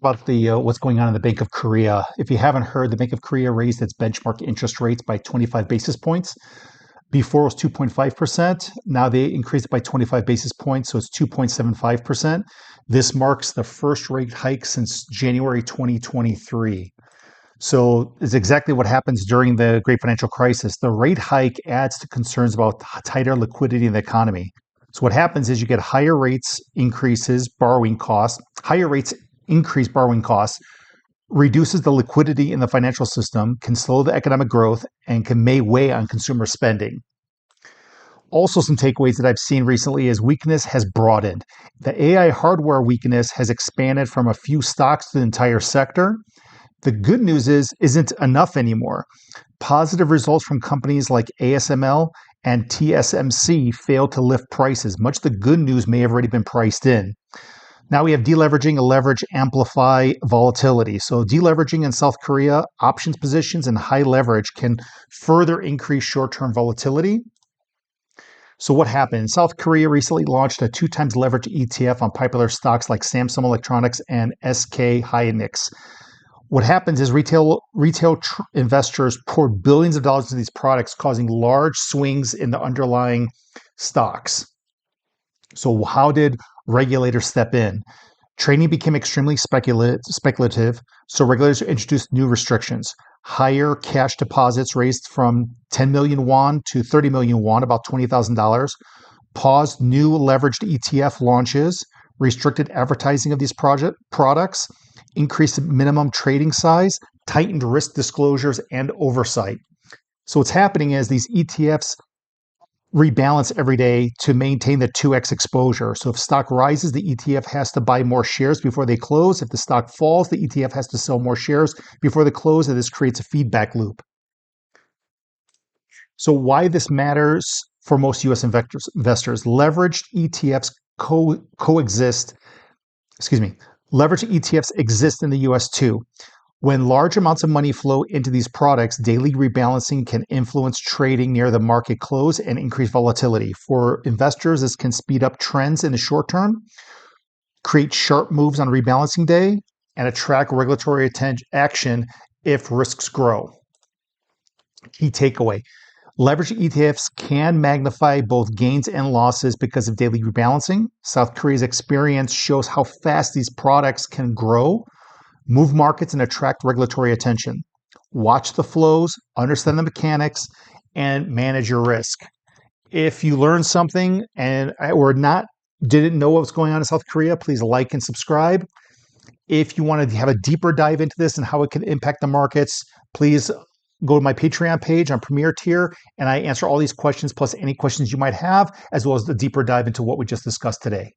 About the what's going on in the Bank of Korea. If you haven't heard, the Bank of Korea raised its benchmark interest rates by 25 basis points. Before it was 2.5%. Now they increased it by 25 basis points, so it's 2.75%. This marks the first rate hike since January 2023. So it's exactly what happens during the Great Financial Crisis. The rate hike adds to concerns about tighter liquidity in the economy. So what happens is you get higher rates, increases borrowing costs. Higher rates increase borrowing costs, reduces the liquidity in the financial system, can slow the economic growth, and may weigh on consumer spending. Also, some takeaways that I've seen recently is weakness has broadened. The AI hardware weakness has expanded from a few stocks to the entire sector. The good news isn't enough anymore. Positive results from companies like ASML and TSMC failed to lift prices. Much of the good news may have already been priced in. Now we have deleveraging and leverage amplify volatility. So deleveraging in South Korea, options positions, and high leverage can further increase short-term volatility. So what happened? South Korea recently launched a 2x leverage ETF on popular stocks like Samsung Electronics and SK Hynix. What happens is retail investors poured billions of dollars into these products, causing large swings in the underlying stocks. So how did regulators step in? Trading became extremely speculative, so regulators introduced new restrictions. Higher cash deposits raised from 10 million won to 30 million won, about $20,000. Paused new leveraged ETF launches, restricted advertising of these products, increased minimum trading size, tightened risk disclosures and oversight. So what's happening is these ETFs rebalance every day to maintain the 2x exposure. So if stock rises, the ETF has to buy more shares before they close. If the stock falls, the ETF has to sell more shares before they close, and this creates a feedback loop. So why this matters for most US investors, leveraged ETFs coexist, leveraged ETFs exist in the US too. When large amounts of money flow into these products, daily rebalancing can influence trading near the market close and increase volatility. For investors, this can speed up trends in the short term, create sharp moves on rebalancing day, and attract regulatory action if risks grow. Key takeaway. Leveraged ETFs can magnify both gains and losses because of daily rebalancing. South Korea's experience shows how fast these products can grow, move markets, and attract regulatory attention. Watch the flows, understand the mechanics, and manage your risk. If you learned something or didn't know what was going on in South Korea, please like and subscribe. If you want to have a deeper dive into this and how it can impact the markets, please go to my Patreon page on Premier Tier, and I answer all these questions plus any questions you might have, as well as the deeper dive into what we just discussed today.